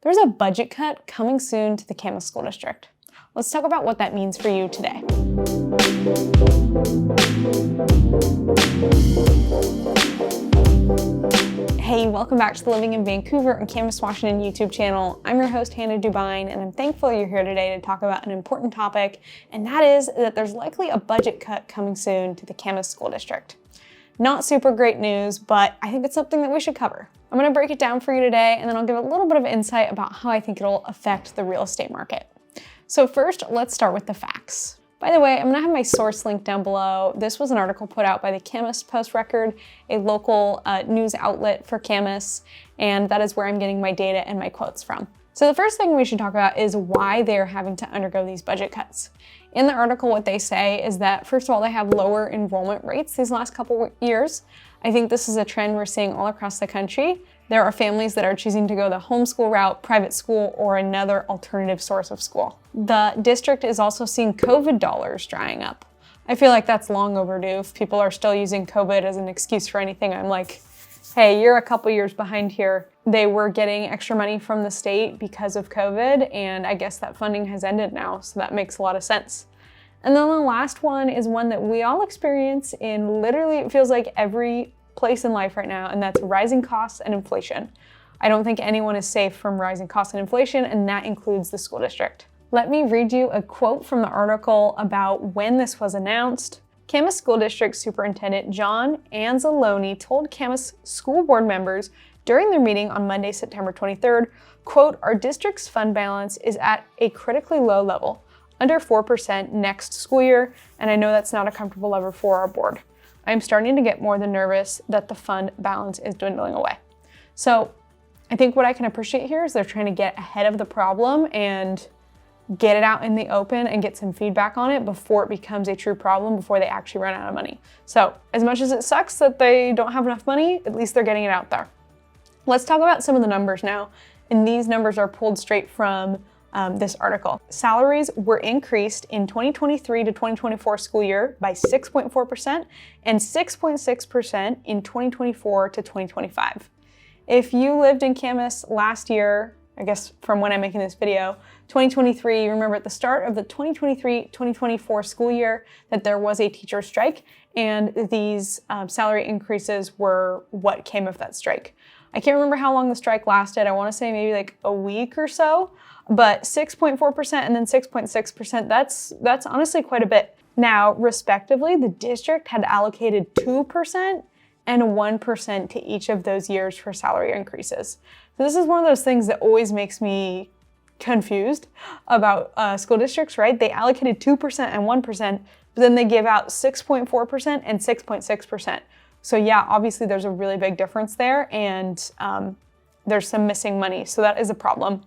There's a budget cut coming soon to the Camas School District. Let's talk about what that means for you today. Hey, welcome back to the Living in Vancouver on Camas Washington YouTube channel. I'm your host, Hannah Dubyne, and I'm thankful you're here today to talk about an important topic, and that is that there's likely a budget cut coming soon to the Camas School District. Not super great news, but I think it's something that we should cover. I'm going to break it down for you today, and then I'll give a little bit of insight about how I think it'll affect the real estate market. So first, let's start with the facts. By the way, I'm gonna have my source link down below. This was an article put out by the Camas Post-Record, a local news outlet for Camas, and that is where I'm getting my data and my quotes from. So the first thing we should talk about is why they're having to undergo these budget cuts. In the article, what they say is that, first of all, they have lower enrollment rates these last couple years. I think this is a trend we're seeing all across the country. There are families that are choosing to go the homeschool route, private school, or another alternative source of school. The district is also seeing COVID dollars drying up. I feel like that's long overdue. If people are still using COVID as an excuse for anything, I'm like, hey, you're a couple years behind here. They were getting extra money from the state because of COVID, and I guess that funding has ended now, so that makes a lot of sense. And then the last one is one that we all experience in literally, it feels like every place in life right now, and that's rising costs and inflation. I don't think anyone is safe from rising costs and inflation, and that includes the school district. Let me read you a quote from the article about when this was announced. Camas School District Superintendent John Anzalone told Camas school board members during their meeting on Monday, September 23rd, quote, "Our district's fund balance is at a critically low level, under 4% next school year, and I know that's not a comfortable level for our board. I'm starting to get more than nervous that the fund balance is dwindling away." So I think what I can appreciate here is they're trying to get ahead of the problem and get it out in the open and get some feedback on it before it becomes a true problem, before they actually run out of money. So as much as it sucks that they don't have enough money, at least they're getting it out there. Let's talk about some of the numbers now. And these numbers are pulled straight from this article. Salaries were increased in 2023 to 2024 school year by 6.4% and 6.6% in 2024 to 2025. If you lived in Camas last year, I guess from when I'm making this video, 2023, you remember at the start of the 2023-2024 school year that there was a teacher strike, and these salary increases were what came of that strike. I can't remember how long the strike lasted. I want to say maybe like a week or so, but 6.4% and then 6.6%, that's honestly quite a bit. Now, respectively, the district had allocated 2% and 1% to each of those years for salary increases. So this is one of those things that always makes me confused about school districts, right? They allocated 2% and 1%, but then they give out 6.4% and 6.6%. So yeah, obviously there's a really big difference there, and there's some missing money. So that is a problem,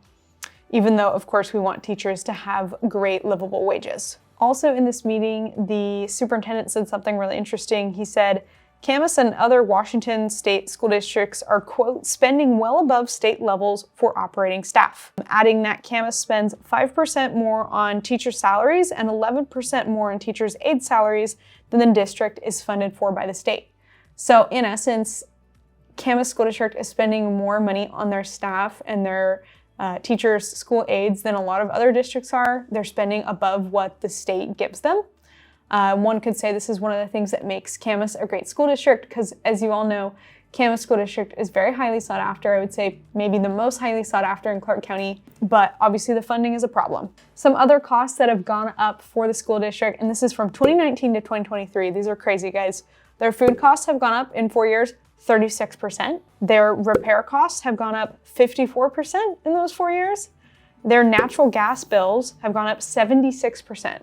even though of course we want teachers to have great livable wages. Also in this meeting, the superintendent said something really interesting. He said, Camas and other Washington state school districts are, quote, spending well above state levels for operating staff. Adding that Camas spends 5% more on teacher salaries and 11% more on teachers' aide salaries than the district is funded for by the state. So in essence, Camas School District is spending more money on their staff and their teachers' school aides than a lot of other districts are. They're spending above what the state gives them. One could say this is one of the things that makes Camas a great school district because, as you all know, Camas School District is very highly sought after. I would say maybe the most highly sought after in Clark County, but obviously the funding is a problem. Some other costs that have gone up for the school district, and this is from 2019 to 2023. These are crazy, guys. Their food costs have gone up in 4 years, 36%. Their repair costs have gone up 54% in those 4 years. Their natural gas bills have gone up 76%.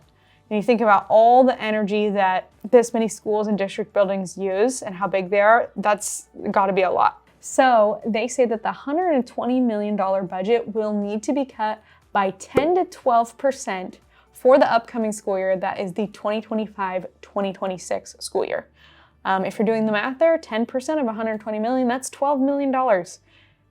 And you think about all the energy that this many schools and district buildings use and how big they are, that's got to be a lot. So they say that the $120 million budget will need to be cut by 10 to 12% for the upcoming school year. That is the 2025-2026 school year. If you're doing the math there, 10% of 120 million, that's $12 million.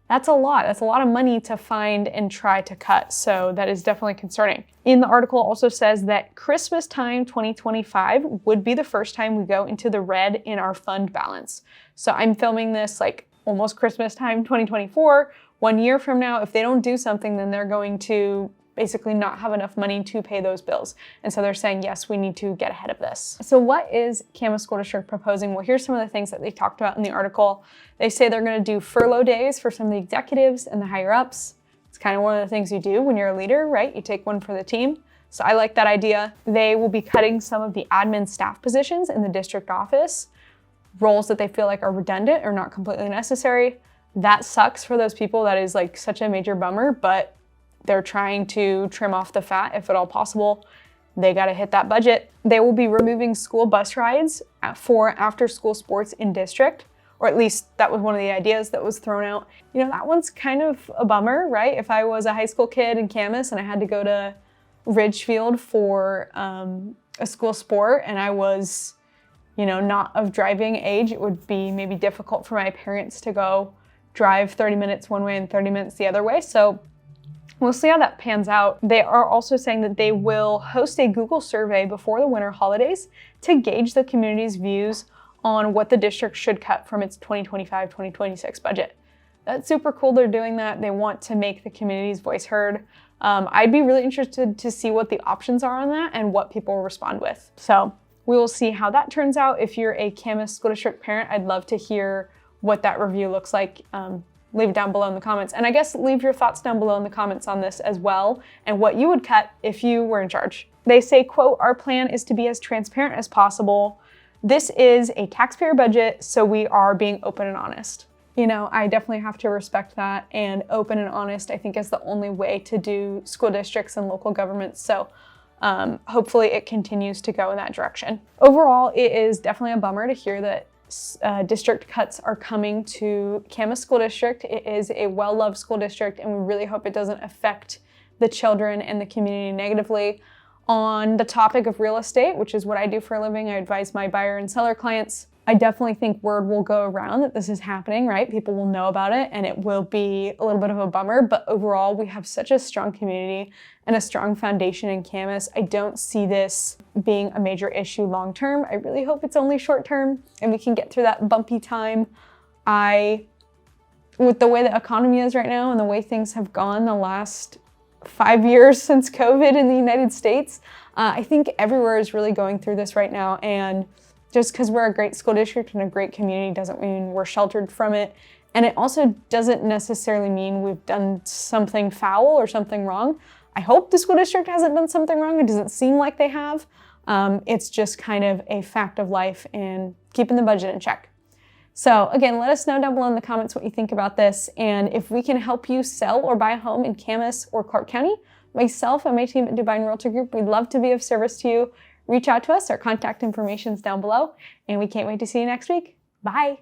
That's a lot. That's a lot of money to find and try to cut. So that is definitely concerning. In the article also says that Christmas time 2025 would be the first time we go into the red in our fund balance. So I'm filming this like almost Christmas time 2024 1 year from now, if they don't do something, then they're going to basically not have enough money to pay those bills. And so they're saying, yes, we need to get ahead of this. So what is Camas School District proposing? Well, here's some of the things that they talked about in the article. They say they're gonna do furlough days for some of the executives and the higher ups. It's kind of one of the things you do when you're a leader, right? You take one for the team. So I like that idea. They will be cutting some of the admin staff positions in the district office, roles that they feel like are redundant or not completely necessary. That sucks for those people. That is like such a major bummer, but they're trying to trim off the fat if at all possible. They got to hit that budget. They will be removing school bus rides for after school sports in district, or at least that was one of the ideas that was thrown out. You know, that one's kind of a bummer, right? If I was a high school kid in Camas and I had to go to Ridgefield for a school sport and I was, you know, not of driving age, it would be maybe difficult for my parents to go drive 30 minutes one way and 30 minutes the other way. So we'll see how that pans out. They are also saying that they will host a Google survey before the winter holidays to gauge the community's views on what the district should cut from its 2025-2026 budget. That's super cool they're doing that. They want to make the community's voice heard. I'd be really interested to see what the options are on that and what people respond with. So we will see how that turns out. If you're a Camas School District parent, I'd love to hear what that review looks like. Leave it down below in the comments. And I guess leave your thoughts down below in the comments on this as well and what you would cut if you were in charge. They say, quote, "Our plan is to be as transparent as possible. This is a taxpayer budget, so we are being open and honest." You know, I definitely have to respect that, and open and honest, I think, is the only way to do school districts and local governments. So hopefully it continues to go in that direction. Overall, it is definitely a bummer to hear that district cuts are coming to Camas School District. It is a well-loved school district, and we really hope it doesn't affect the children and the community negatively. On the topic of real estate, which is what I do for a living, I advise my buyer and seller clients. I definitely think word will go around that this is happening, right? People will know about it and it will be a little bit of a bummer, but overall we have such a strong community and a strong foundation in Camas. I don't see this being a major issue long-term. I really hope it's only short-term and we can get through that bumpy time. With the way the economy is right now and the way things have gone the last 5 years since COVID in the United States, I think everywhere is really going through this right now, and just because we're a great school district and a great community doesn't mean we're sheltered from it. And it also doesn't necessarily mean we've done something foul or something wrong. I hope the school district hasn't done something wrong. It doesn't seem like they have. It's just kind of a fact of life and keeping the budget in check. So again, let us know down below in the comments what you think about this. And if we can help you sell or buy a home in Camas or Clark County, myself and my team at Dubyne Realtor Group, we'd love to be of service to you. Reach out to us. Our contact information is down below, and we can't wait to see you next week. Bye.